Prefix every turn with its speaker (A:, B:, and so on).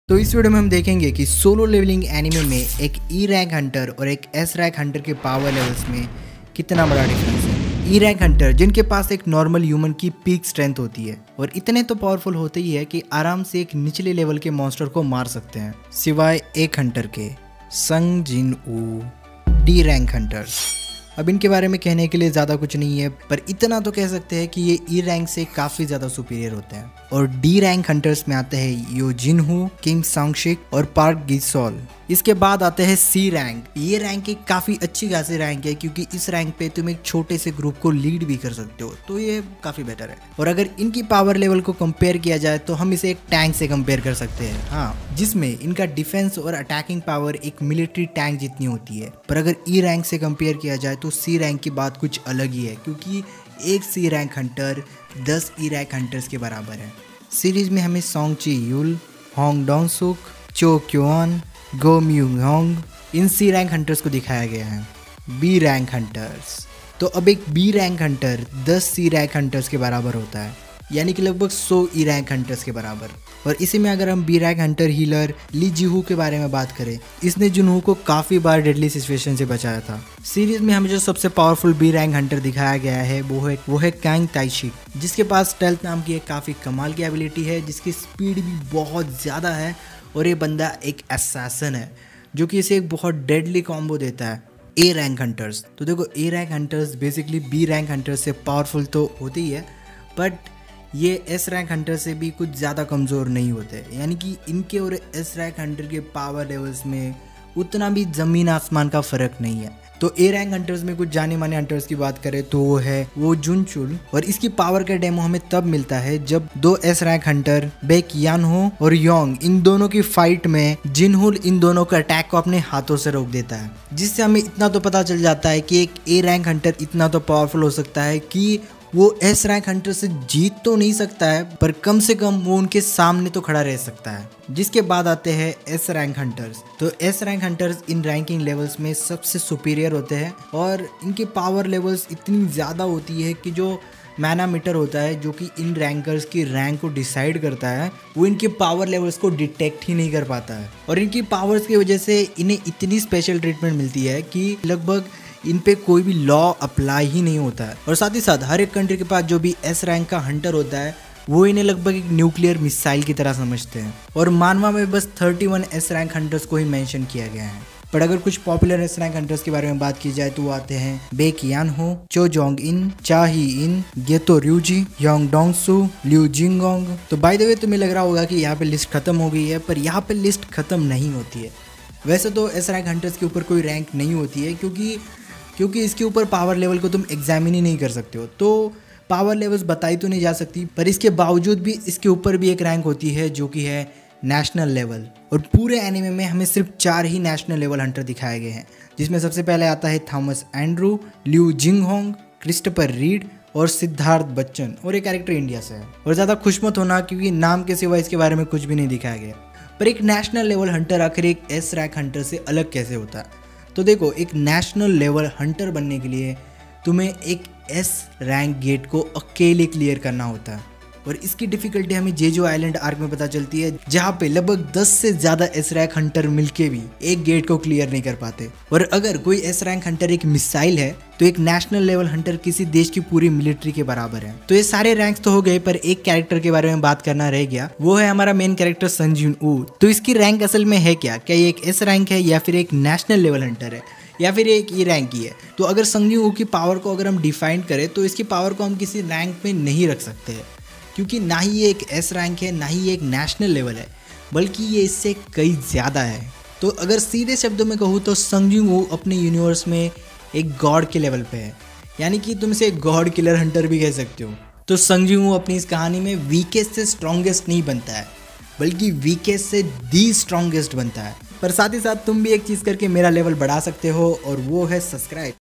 A: तो इस वीडियो में हम देखेंगे कि सोलो लेवलिंग एनिमे में एक ई रैंक हंटर और एक एस रैंक हंटर के पावर लेवल्स में कितना बड़ा डिफरेंस है। ई रैंक हंटर जिनके पास एक नॉर्मल ह्यूमन की पीक स्ट्रेंथ होती है और इतने तो पावरफुल होते ही है कि आराम से एक निचले लेवल के मॉन्स्टर को मार सकते हैं, सिवाय एक हंटर के, संग जिन ऊ डी रैंक हंटर्स। अब इनके बारे में कहने के लिए ज़्यादा कुछ नहीं है, पर इतना तो कह सकते हैं कि ये ई रैंक से काफ़ी ज़्यादा सुपीरियर होते हैं। और डी रैंक हंटर्स में आते हैं यो जिनहू, किम सांगशिक और पार्क गिसोल। इसके बाद आते हैं सी रैंक। ये रैंक एक काफ़ी अच्छी खासी रैंक है क्योंकि इस रैंक पे तुम एक छोटे से ग्रुप को लीड भी कर सकते हो, तो ये काफ़ी बेटर है। और अगर इनकी पावर लेवल को कंपेयर किया जाए तो हम इसे एक टैंक से कंपेयर कर सकते हैं, हाँ, जिसमें इनका डिफेंस और अटैकिंग पावर एक मिलिट्री टैंक जितनी होती है। पर अगर ई रैंक से कंपेयर किया जाए तो सी रैंक की बात कुछ अलग ही है, क्योंकि एक सी rank Hunter 10 E rank hunters के बराबर है। सीरीज में हमें सोंग ची यूल, होंग डोंग सुक, चो क्योन, गो म्यूंग होंग, इन सी रैंक हंटर्स को दिखाया गया है। बी रैंक हंटर्स, तो अब एक बी रैंक हंटर 10 सी रैंक हंटर्स के बराबर होता है, यानी कि लगभग 100 ई रैंक हंटर्स के बराबर। और इसी में अगर हम बी रैंक हंटर हीलर ली जिहू के बारे में बात करें, इसने जुनहू को काफ़ी बार डेडली सिचुएशन से बचाया था। सीरीज में हमें जो सबसे पावरफुल बी रैंक हंटर दिखाया गया है वो है कैंग ताइशी, जिसके पास स्टेल्थ नाम की एक काफ़ी कमाल की एबिलिटी है, जिसकी स्पीड भी बहुत ज़्यादा है। और ये बंदा एक असैसिन है जो कि इसे एक बहुत डेडली कॉम्बो देता है ए रैंक हंटर्स। तो देखो, A rank hunters basically B rank hunters से पावरफुल तो होते ही है, बट ये एस रैंक हंटर से भी कुछ ज़्यादा कमज़ोर नहीं होते, यानी कि इनके और एस रैंक हंटर के पावर लेवल्स में उतना भी ज़मीन आसमान का फ़र्क नहीं है। तो ए रैंक हंटर्स में कुछ जाने माने हंटर्स की बात करें तो वो जुनचुल, और इसकी पावर का डेमो हमें तब मिलता है जब दो एस रैंक हंटर बेक यानहो और योंग, इन दोनों की फाइट में जिनहुल इन दोनों के अटैक को अपने हाथों से रोक देता है, जिससे हमें इतना तो पता चल जाता है कि एक ए रैंक हंटर इतना तो पावरफुल हो सकता है कि वो एस रैंक हंटर से जीत तो नहीं सकता है, पर कम से कम वो उनके सामने तो खड़ा रह सकता है। जिसके बाद आते हैं एस रैंक हंटर्स। तो एस रैंक हंटर्स इन रैंकिंग लेवल्स में सबसे सुपीरियर होते हैं और इनकी पावर लेवल्स इतनी ज़्यादा होती है कि जो मैनामीटर होता है जो कि इन रैंकर्स की रैंक को डिसाइड करता है, वो इनके पावर लेवल्स को डिटेक्ट ही नहीं कर पाता है। और इनकी पावर्स की वजह से इन्हें इतनी स्पेशल ट्रीटमेंट मिलती है कि लगभग इन पे कोई भी लॉ अप्लाई ही नहीं होता है। और साथ ही साथ हर एक कंट्री के पास जो भी एस रैंक का हंटर होता है वो इन्हें लगभग एक न्यूक्लियर मिसाइल की तरह समझते हैं। और मानवा में बस 31 एस रैंक हंटर्स को ही मेंशन किया गया है। पर अगर कुछ पॉपुलर एस रैंक हंटर्स के बारे में बात की जाए तो वो आते हैं बेक यानहो, चो जोंग इन, चा ही इन, गेतो ryuji, योंग डोंग सू, लिu जिंगोंग। तो बाय द वे तुम्हें लग रहा होगा कि यहाँ पे लिस्ट खत्म हो गई है, पर यहाँ पे लिस्ट खत्म नहीं होती है। वैसे तो एस रैंक हंटर्स के ऊपर कोई रैंक नहीं होती है क्योंकि इसके ऊपर पावर लेवल को तुम एग्जामिन ही नहीं कर सकते हो, तो पावर लेवल्स बताई तो नहीं जा सकती। पर इसके बावजूद भी इसके ऊपर भी एक रैंक होती है जो कि है नेशनल लेवल। और पूरे एनिमे में हमें सिर्फ 4 ही नेशनल लेवल हंटर दिखाए गए हैं, जिसमें सबसे पहले आता है Thomas Andrew, Liu Jinghong, Christopher Reid और सिद्धार्थ बच्चन, और एक कैरेक्टर इंडिया से है। और ज़्यादा खुश मत होना क्योंकि नाम के सिवा इसके बारे में कुछ भी नहीं दिखाया गया। पर एक नेशनल लेवल हंटर आखिर एक एस रैंक हंटर से अलग कैसे होता है? तो देखो, एक नेशनल लेवल हंटर बनने के लिए तुम्हें एक एस रैंक गेट को अकेले क्लियर करना होता है। और इसकी डिफिकल्टी हमें जेजो आइलैंड आर्क में पता चलती है, जहाँ पे लगभग 10 से ज़्यादा एस रैंक हंटर मिलके भी एक गेट को क्लियर नहीं कर पाते। और अगर कोई एस रैंक हंटर एक मिसाइल है तो एक नेशनल लेवल हंटर किसी देश की पूरी मिलिट्री के बराबर है। तो ये सारे रैंक्स तो हो गए, पर एक कैरेक्टर के बारे में बात करना रह गया, वो है हमारा मेन कैरेक्टर संग जिन ऊ। तो इसकी रैंक असल में है क्या ये एक एस रैंक है या फिर एक नेशनल लेवल हंटर है या फिर एक ई रैंक ही है? तो अगर संग जिन ऊ की पावर को अगर हम डिफाइन करें तो इसकी पावर को हम किसी रैंक में नहीं रख सकते हैं, क्योंकि ना ही ये एक एस रैंक है ना ही ये एक नेशनल लेवल है, बल्कि ये इससे कई ज़्यादा है। तो अगर सीधे शब्दों में कहूँ तो संग जिन ऊ अपने यूनिवर्स में एक गॉड के लेवल पे है, यानी कि तुम इसे एक गॉड किलर हंटर भी कह सकते हो। तो संग जिन ऊ अपनी इस कहानी में वीकेस्ट से स्ट्रॉन्गेस्ट नहीं बनता है, बल्कि वीकेस्ट से दी स्ट्रॉन्गेस्ट बनता है। पर साथ ही साथ तुम भी एक चीज़ करके मेरा लेवल बढ़ा सकते हो, और वो है सब्सक्राइब।